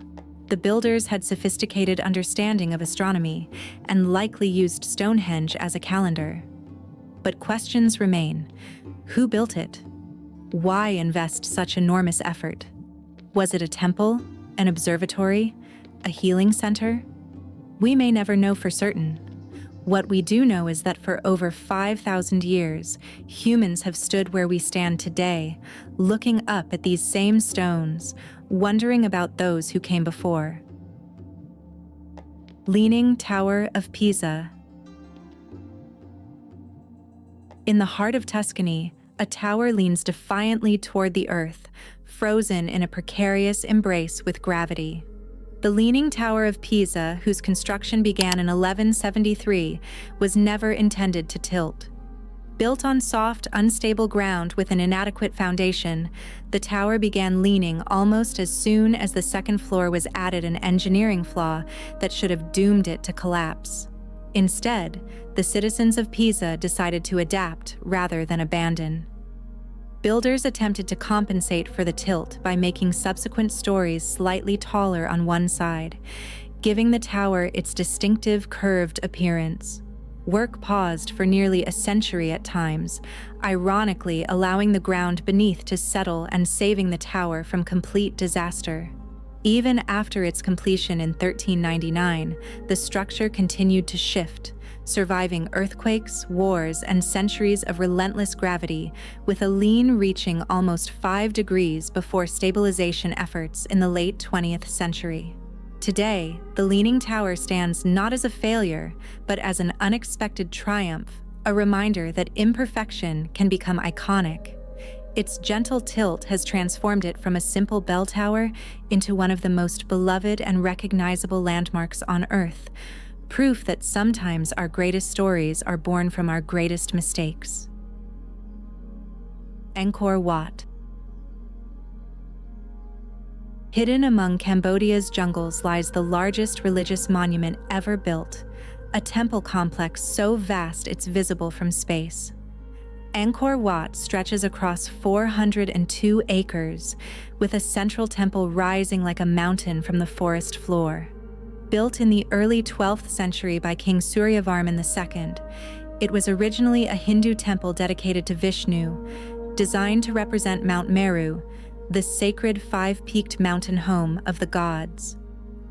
Speaker 1: The builders had sophisticated understanding of astronomy and likely used Stonehenge as a calendar. But questions remain. Who built it? Why invest such enormous effort? Was it a temple, an observatory, a healing center? We may never know for certain. What we do know is that for over 5,000 years, humans have stood where we stand today, looking up at these same stones, wondering about those who came before. Leaning Tower of Pisa. In the heart of Tuscany, a tower leans defiantly toward the earth, frozen in a precarious embrace with gravity. The Leaning Tower of Pisa, whose construction began in 1173, was never intended to tilt. Built on soft, unstable ground with an inadequate foundation, the tower began leaning almost as soon as the second floor was added an engineering flaw that should have doomed it to collapse. Instead, the citizens of Pisa decided to adapt rather than abandon. Builders attempted to compensate for the tilt by making subsequent stories slightly taller on one side, giving the tower its distinctive curved appearance. Work paused for nearly a century at times, ironically allowing the ground beneath to settle and saving the tower from complete disaster. Even after its completion in 1399, the structure continued to shift, surviving earthquakes, wars, and centuries of relentless gravity, with a lean reaching almost 5 degrees before stabilization efforts in the late 20th century. Today, the Leaning Tower stands not as a failure, but as an unexpected triumph, a reminder that imperfection can become iconic. Its gentle tilt has transformed it from a simple bell tower into one of the most beloved and recognizable landmarks on Earth, proof that sometimes our greatest stories are born from our greatest mistakes. Angkor Wat. Hidden among Cambodia's jungles lies the largest religious monument ever built, a temple complex so vast it's visible from space. Angkor Wat stretches across 402 acres, with a central temple rising like a mountain from the forest floor. Built in the early 12th century by King Suryavarman II, it was originally a Hindu temple dedicated to Vishnu, designed to represent Mount Meru, the sacred 5-peaked mountain home of the gods.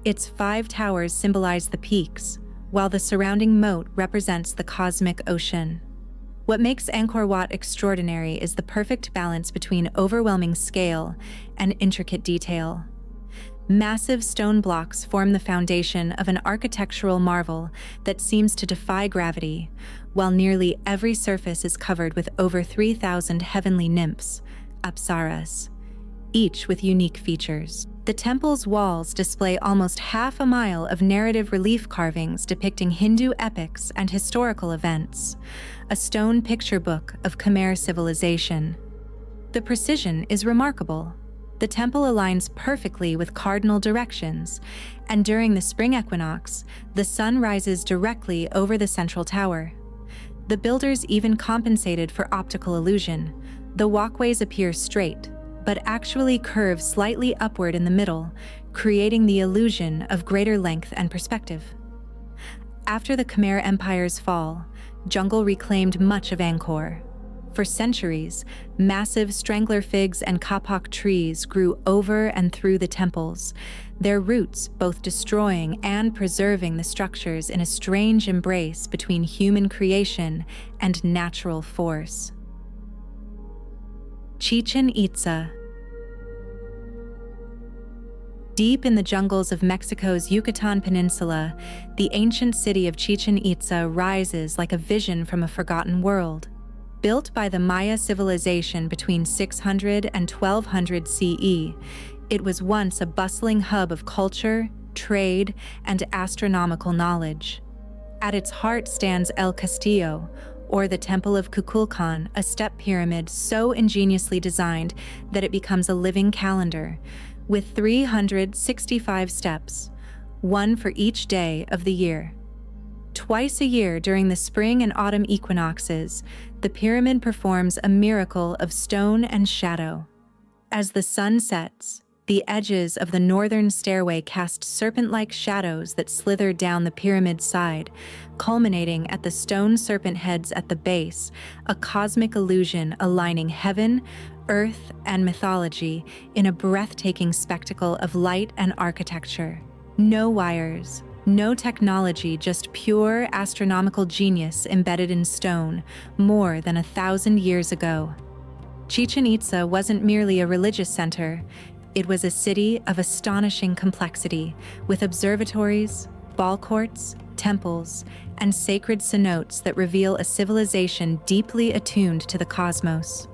Speaker 1: Its 5 towers symbolize the peaks, while the surrounding moat represents the cosmic ocean. What makes Angkor Wat extraordinary is the perfect balance between overwhelming scale and intricate detail. Massive stone blocks form the foundation of an architectural marvel that seems to defy gravity, while nearly every surface is covered with over 3,000 heavenly nymphs, apsaras, each with unique features. The temple's walls display almost half a mile of narrative relief carvings depicting Hindu epics and historical events, a stone picture book of Khmer civilization. The precision is remarkable. The temple aligns perfectly with cardinal directions, and during the spring equinox, the sun rises directly over the central tower. The builders even compensated for optical illusion. The walkways appear straight, but actually curve slightly upward in the middle, creating the illusion of greater length and perspective. After the Khmer Empire's fall, jungle reclaimed much of Angkor. For centuries, massive strangler figs and kapok trees grew over and through the temples, their roots both destroying and preserving the structures in a strange embrace between human creation and natural force. Chichen Itza. Deep in the jungles of Mexico's Yucatan Peninsula, the ancient city of Chichen Itza rises like a vision from a forgotten world. Built by the Maya civilization between 600 and 1200 CE, it was once a bustling hub of culture, trade, and astronomical knowledge. At its heart stands El Castillo, or the Temple of Kukulkan, a step pyramid so ingeniously designed that it becomes a living calendar, with 365 steps, one for each day of the year. Twice a year during the spring and autumn equinoxes, the pyramid performs a miracle of stone and shadow. As the sun sets, the edges of the northern stairway cast serpent-like shadows that slither down the pyramid's side, culminating at the stone serpent heads at the base, a cosmic illusion aligning heaven, earth, and mythology in a breathtaking spectacle of light and architecture. No wires, no technology, just pure astronomical genius embedded in stone more than 1,000 years ago. Chichen Itza wasn't merely a religious center. It was a city of astonishing complexity, with observatories, ball courts, temples, and sacred cenotes that reveal a civilization deeply attuned to the cosmos.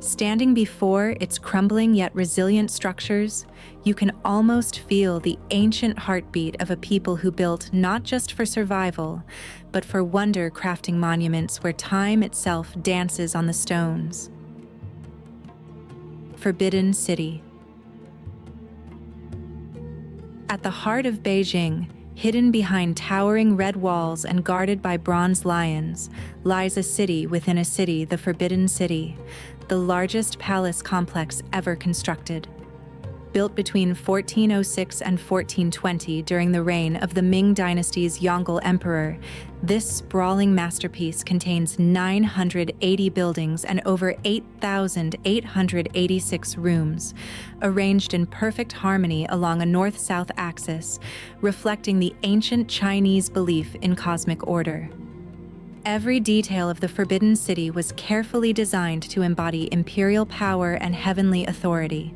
Speaker 1: Standing before its crumbling yet resilient structures, you can almost feel the ancient heartbeat of a people who built not just for survival, but for wonder-crafting monuments where time itself dances on the stones. Forbidden City. At the heart of Beijing, Hidden behind towering red walls and guarded by bronze lions, lies a city within a city, the Forbidden City, the largest palace complex ever constructed. Built between 1406 and 1420 during the reign of the Ming Dynasty's Yongle Emperor, this sprawling masterpiece contains 980 buildings and over 8,886 rooms, arranged in perfect harmony along a north-south axis, reflecting the ancient Chinese belief in cosmic order. Every detail of the Forbidden City was carefully designed to embody imperial power and heavenly authority.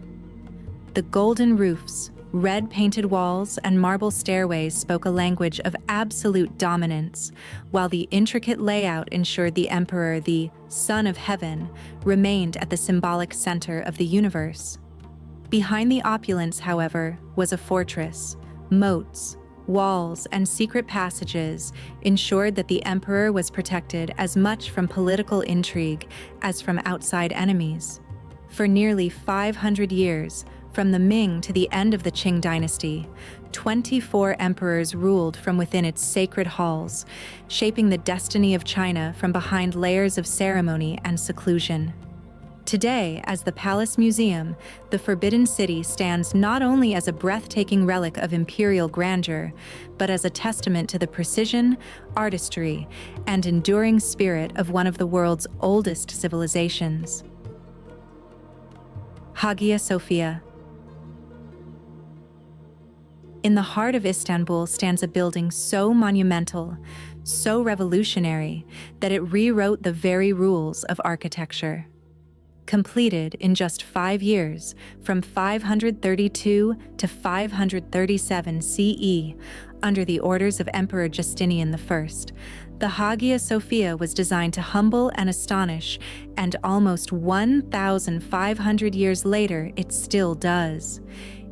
Speaker 1: The golden roofs, red painted walls, and marble stairways spoke a language of absolute dominance, while the intricate layout ensured the emperor, the Son of Heaven, remained at the symbolic center of the universe. Behind the opulence, however, was a fortress. Moats, walls, and secret passages ensured that the emperor was protected as much from political intrigue as from outside enemies. For nearly 500 years, from the Ming to the end of the Qing dynasty, 24 emperors ruled from within its sacred halls, shaping the destiny of China from behind layers of ceremony and seclusion. Today, as the Palace Museum, the Forbidden City stands not only as a breathtaking relic of imperial grandeur, but as a testament to the precision, artistry, and enduring spirit of one of the world's oldest civilizations. Hagia Sophia. In the heart of Istanbul stands a building so monumental, so revolutionary, that it rewrote the very rules of architecture. Completed in just 5 years, from 532 to 537 CE, under the orders of Emperor Justinian I, the Hagia Sophia was designed to humble and astonish, and almost 1,500 years later, it still does.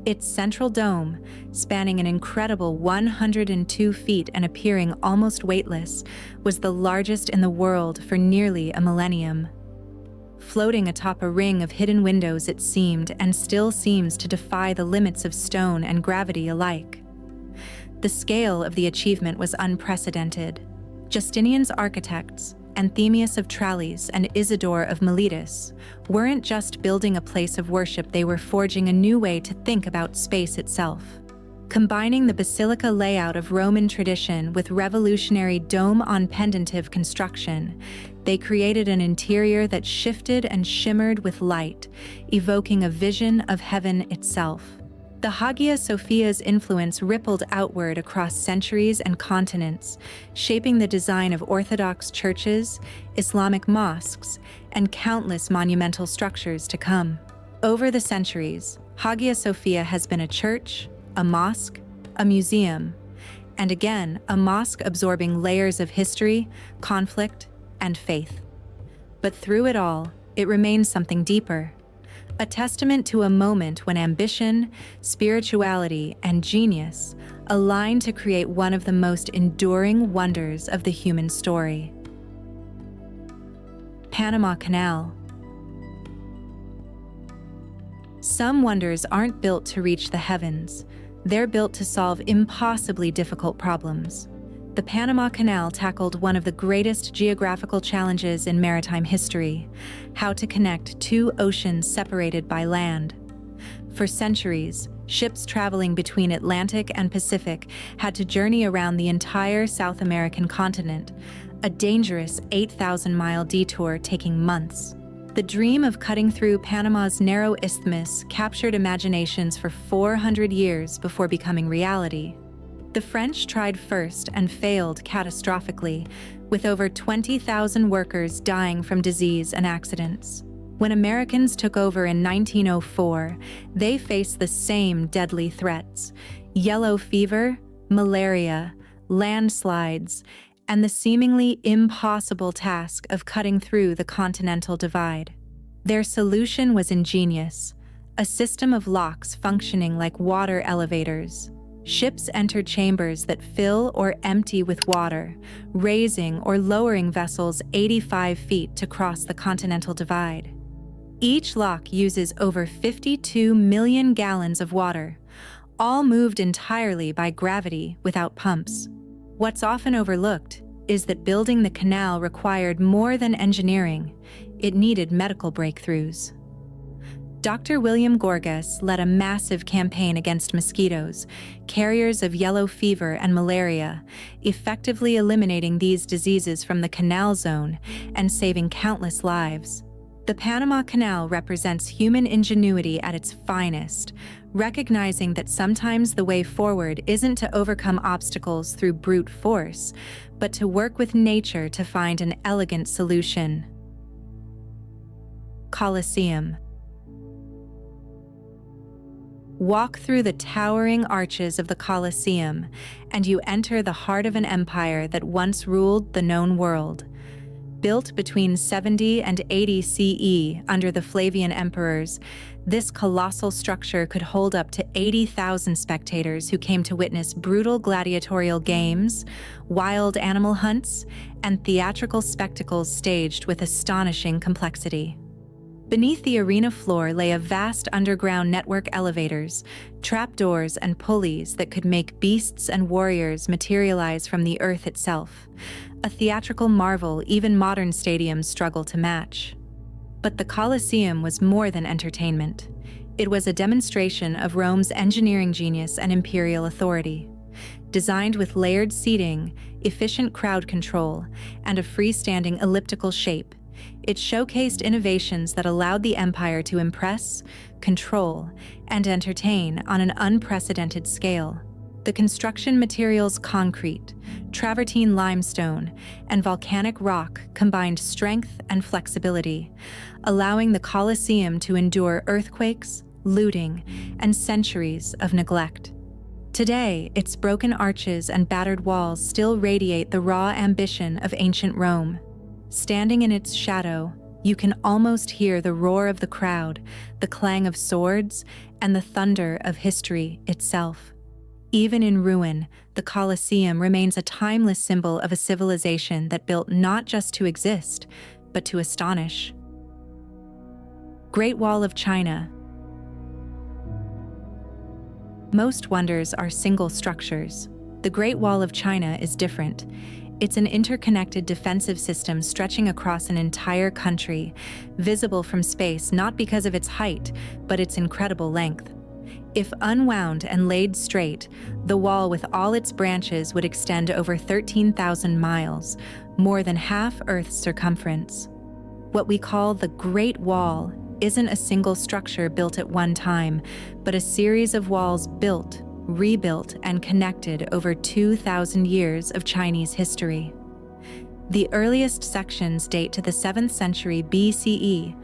Speaker 1: Its central dome, spanning an incredible 102 feet and appearing almost weightless, was the largest in the world for nearly a millennium. Floating atop a ring of hidden windows, it seemed and still seems to defy the limits of stone and gravity alike. The scale of the achievement was unprecedented. Justinian's architects, Anthemius of Tralles and Isidore of Miletus, weren't just building a place of worship, they were forging a new way to think about space itself. Combining the basilica layout of Roman tradition with revolutionary dome-on-pendentive construction, they created an interior that shifted and shimmered with light, evoking a vision of heaven itself. The Hagia Sophia's influence rippled outward across centuries and continents, shaping the design of Orthodox churches, Islamic mosques, and countless monumental structures to come. Over the centuries, Hagia Sophia has been a church, a mosque, a museum, and again, a mosque absorbing layers of history, conflict, and faith. But through it all, it remains something deeper. A testament to a moment when ambition, spirituality, and genius align to create one of the most enduring wonders of the human story. Panama Canal. Some wonders aren't built to reach the heavens. They're built to solve impossibly difficult problems. The Panama Canal tackled one of the greatest geographical challenges in maritime history: how to connect two oceans separated by land. For centuries, ships traveling between Atlantic and Pacific had to journey around the entire South American continent, a dangerous 8,000-mile detour taking months. The dream of cutting through Panama's narrow isthmus captured imaginations for 400 years before becoming reality. The French tried first and failed catastrophically, with over 20,000 workers dying from disease and accidents. When Americans took over in 1904, they faced the same deadly threats: yellow fever, malaria, landslides, and the seemingly impossible task of cutting through the continental divide. Their solution was ingenious: a system of locks functioning like water elevators. Ships enter chambers that fill or empty with water, raising or lowering vessels 85 feet to cross the continental divide. Each lock uses over 52 million gallons of water, all moved entirely by gravity without pumps. What's often overlooked is that building the canal required more than engineering. It needed medical breakthroughs. Dr. William Gorges led a massive campaign against mosquitoes, carriers of yellow fever and malaria, effectively eliminating these diseases from the canal zone and saving countless lives. The Panama Canal represents human ingenuity at its finest, recognizing that sometimes the way forward isn't to overcome obstacles through brute force, but to work with nature to find an elegant solution. Colosseum. Walk through the towering arches of the Colosseum, and you enter the heart of an empire that once ruled the known world. Built between 70 and 80 CE under the Flavian emperors, this colossal structure could hold up to 80,000 spectators who came to witness brutal gladiatorial games, wild animal hunts, and theatrical spectacles staged with astonishing complexity. Beneath the arena floor lay a vast underground network elevators, trapdoors, and pulleys that could make beasts and warriors materialize from the earth itself, a theatrical marvel even modern stadiums struggle to match. But the Colosseum was more than entertainment. It was a demonstration of Rome's engineering genius and imperial authority. Designed with layered seating, efficient crowd control, and a freestanding elliptical shape, it showcased innovations that allowed the empire to impress, control, and entertain on an unprecedented scale. The construction materials concrete, travertine limestone, and volcanic rock combined strength and flexibility, allowing the Colosseum to endure earthquakes, looting, and centuries of neglect. Today, its broken arches and battered walls still radiate the raw ambition of ancient Rome. Standing in its shadow, you can almost hear the roar of the crowd, the clang of swords, and the thunder of history itself. Even in ruin, the Colosseum remains a timeless symbol of a civilization that built not just to exist, but to astonish. Great Wall of China. Most wonders are single structures. The Great Wall of China is different. It's an interconnected defensive system stretching across an entire country, visible from space not because of its height, but its incredible length. If unwound and laid straight, the wall with all its branches would extend over 13,000 miles, more than half Earth's circumference. What we call the Great Wall isn't a single structure built at one time, but a series of walls built, rebuilt, and connected over 2,000 years of Chinese history. The earliest sections date to the 7th century BCE,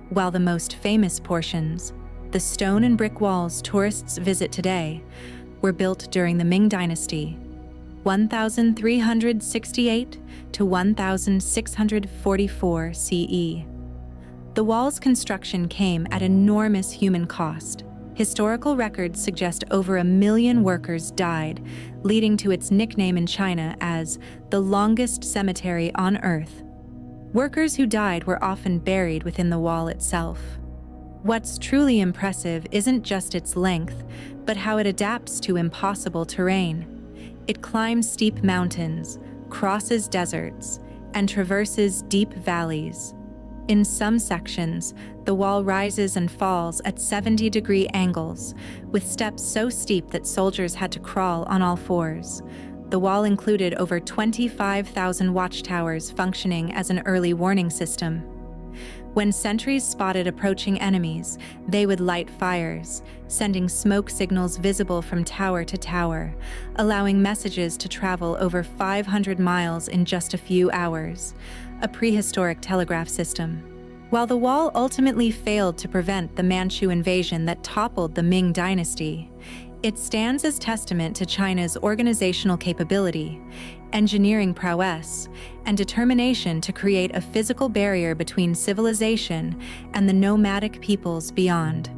Speaker 1: while the most famous portions, the stone and brick walls tourists visit today, were built during the Ming Dynasty, 1368 to 1644 CE. The wall's construction came at enormous human cost. Historical records suggest over 1 million workers died, leading to its nickname in China as the longest cemetery on Earth. Workers who died were often buried within the wall itself. What's truly impressive isn't just its length, but how it adapts to impossible terrain. It climbs steep mountains, crosses deserts, and traverses deep valleys. In some sections, the wall rises and falls at 70-degree angles, with steps so steep that soldiers had to crawl on all fours. The wall included over 25,000 watchtowers functioning as an early warning system. When sentries spotted approaching enemies, they would light fires, sending smoke signals visible from tower to tower, allowing messages to travel over 500 miles in just a few hours, a prehistoric telegraph system. While the wall ultimately failed to prevent the Manchu invasion that toppled the Ming Dynasty, it stands as testament to China's organizational capability, engineering prowess, and determination to create a physical barrier between civilization and the nomadic peoples beyond.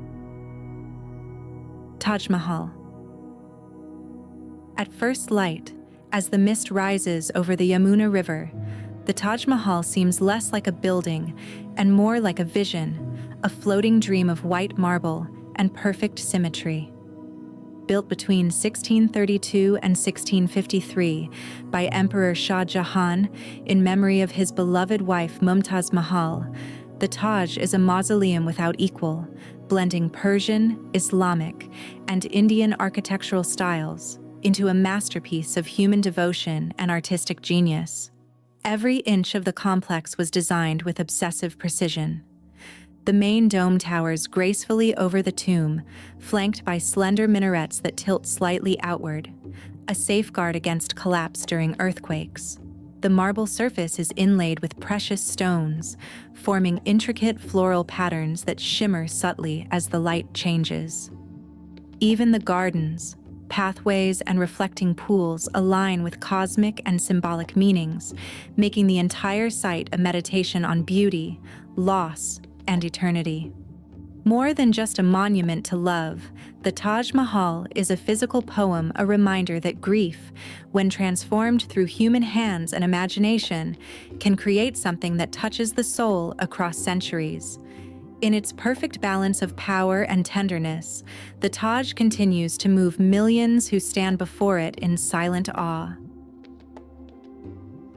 Speaker 1: Taj Mahal. At first light, as the mist rises over the Yamuna River, the Taj Mahal seems less like a building and more like a vision, a floating dream of white marble and perfect symmetry. built between 1632 and 1653 by Emperor Shah Jahan in memory of his beloved wife Mumtaz Mahal, the Taj is a mausoleum without equal, blending Persian, Islamic, and Indian architectural styles into a masterpiece of human devotion and artistic genius. Every inch of the complex was designed with obsessive precision. The main dome towers gracefully over the tomb, flanked by slender minarets that tilt slightly outward, a safeguard against collapse during earthquakes. The marble surface is inlaid with precious stones, forming intricate floral patterns that shimmer subtly as the light changes. Even the gardens, pathways, and reflecting pools align with cosmic and symbolic meanings, making the entire site a meditation on beauty, loss, and eternity. More than just a monument to love, the Taj Mahal is a physical poem, a reminder that grief, when transformed through human hands and imagination, can create something that touches the soul across centuries. In its perfect balance of power and tenderness, the Taj continues to move millions who stand before it in silent awe.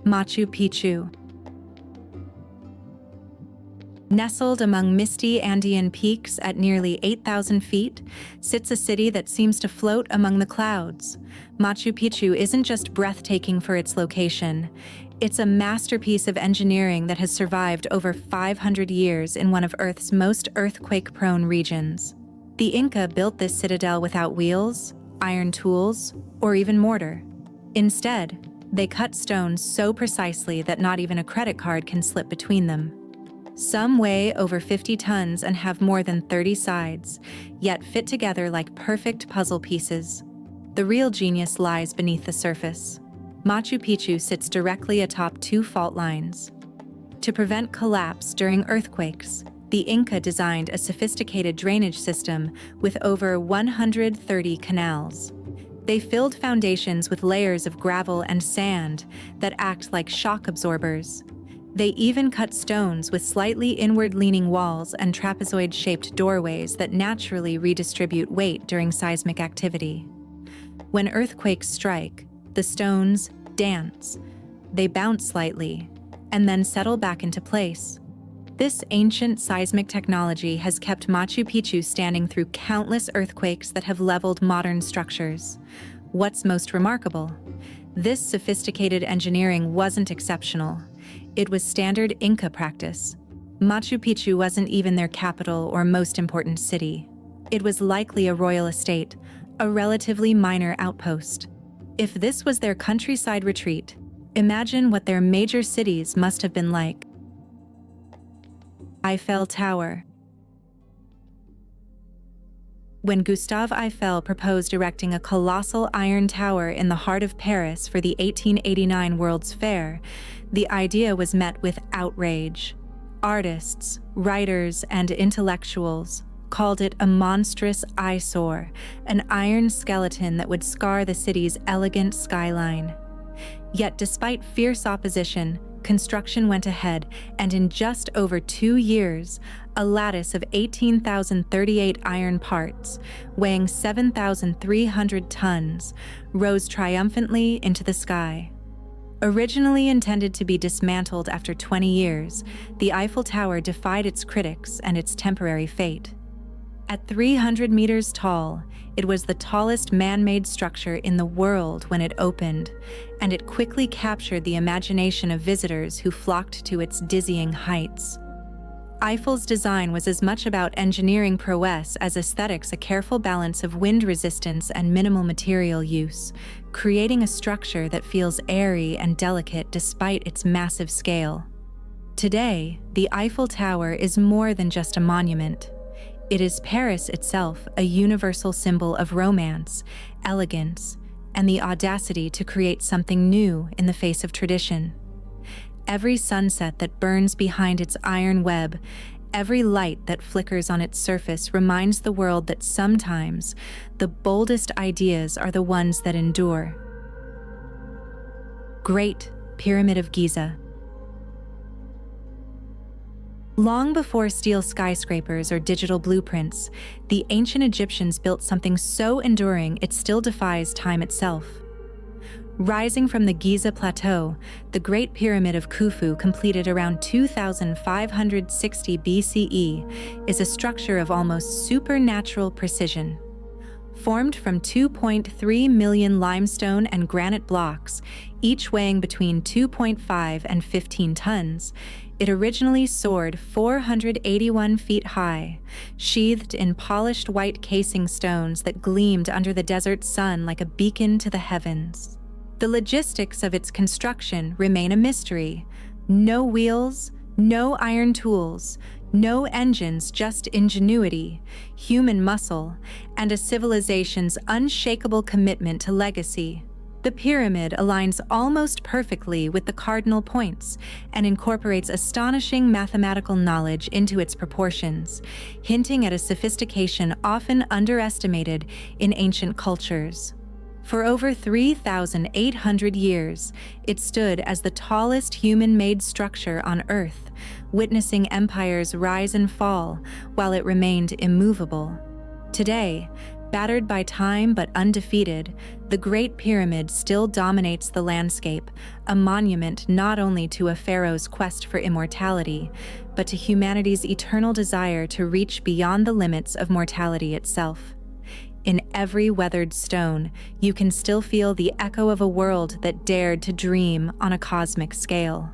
Speaker 1: Machu Picchu. Nestled among misty Andean peaks at nearly 8,000 feet, sits a city that seems to float among the clouds. Machu Picchu isn't just breathtaking for its location. It's a masterpiece of engineering that has survived over 500 years in one of Earth's most earthquake-prone regions. The Inca built this citadel without wheels, iron tools, or even mortar. Instead, they cut stones so precisely that not even a credit card can slip between them. Some weigh over 50 tons and have more than 30 sides, yet fit together like perfect puzzle pieces. The real genius lies beneath the surface. Machu Picchu sits directly atop two fault lines. To prevent collapse during earthquakes, the Inca designed a sophisticated drainage system with over 130 canals. They filled foundations with layers of gravel and sand that act like shock absorbers. They even cut stones with slightly inward-leaning walls and trapezoid-shaped doorways that naturally redistribute weight during seismic activity. When earthquakes strike, the stones dance. They bounce slightly, and then settle back into place. This ancient seismic technology has kept Machu Picchu standing through countless earthquakes that have leveled modern structures. What's most remarkable? This sophisticated engineering wasn't exceptional. It was standard Inca practice. Machu Picchu wasn't even their capital or most important city. It was likely a royal estate, a relatively minor outpost. If this was their countryside retreat, imagine what their major cities must have been like. Eiffel Tower. When Gustave Eiffel proposed erecting a colossal iron tower in the heart of Paris for the 1889 World's Fair, the idea was met with outrage. Artists, writers, and intellectuals called it a monstrous eyesore, an iron skeleton that would scar the city's elegant skyline. Yet despite fierce opposition, construction went ahead, and in just over 2 years, a lattice of 18,038 iron parts, weighing 7,300 tons, rose triumphantly into the sky. Originally intended to be dismantled after 20 years, the Eiffel Tower defied its critics and its temporary fate. At 300 meters tall, it was the tallest man-made structure in the world when it opened, and it quickly captured the imagination of visitors who flocked to its dizzying heights. Eiffel's design was as much about engineering prowess as aesthetics, a careful balance of wind resistance and minimal material use, creating a structure that feels airy and delicate despite its massive scale. Today, the Eiffel Tower is more than just a monument. It is Paris itself, a universal symbol of romance, elegance, and the audacity to create something new in the face of tradition. Every sunset that burns behind its iron web, every light that flickers on its surface reminds the world that sometimes the boldest ideas are the ones that endure. Great Pyramid of Giza. Long before steel skyscrapers or digital blueprints, the ancient Egyptians built something so enduring it still defies time itself. Rising from the Giza Plateau, the Great Pyramid of Khufu, completed around 2560 BCE, is a structure of almost supernatural precision. Formed from 2.3 million limestone and granite blocks, each weighing between 2.5 and 15 tons, it originally soared 481 feet high, sheathed in polished white casing stones that gleamed under the desert sun like a beacon to the heavens. The logistics of its construction remain a mystery. No wheels, no iron tools, no engines, just ingenuity, human muscle, and a civilization's unshakable commitment to legacy. The pyramid aligns almost perfectly with the cardinal points and incorporates astonishing mathematical knowledge into its proportions, hinting at a sophistication often underestimated in ancient cultures. For over 3,800 years, it stood as the tallest human-made structure on Earth, witnessing empires rise and fall while it remained immovable. Today, battered by time but undefeated, the Great Pyramid still dominates the landscape, a monument not only to a pharaoh's quest for immortality, but to humanity's eternal desire to reach beyond the limits of mortality itself. In every weathered stone, you can still feel the echo of a world that dared to dream on a cosmic scale.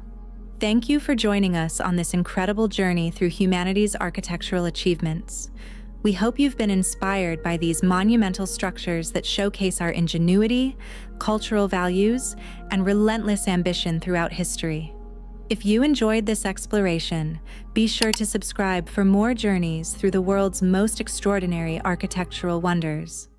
Speaker 1: Thank you for joining us on this incredible journey through humanity's architectural achievements. We hope you've been inspired by these monumental structures that showcase our ingenuity, cultural values, and relentless ambition throughout history. If you enjoyed this exploration, be sure to subscribe for more journeys through the world's most extraordinary architectural wonders.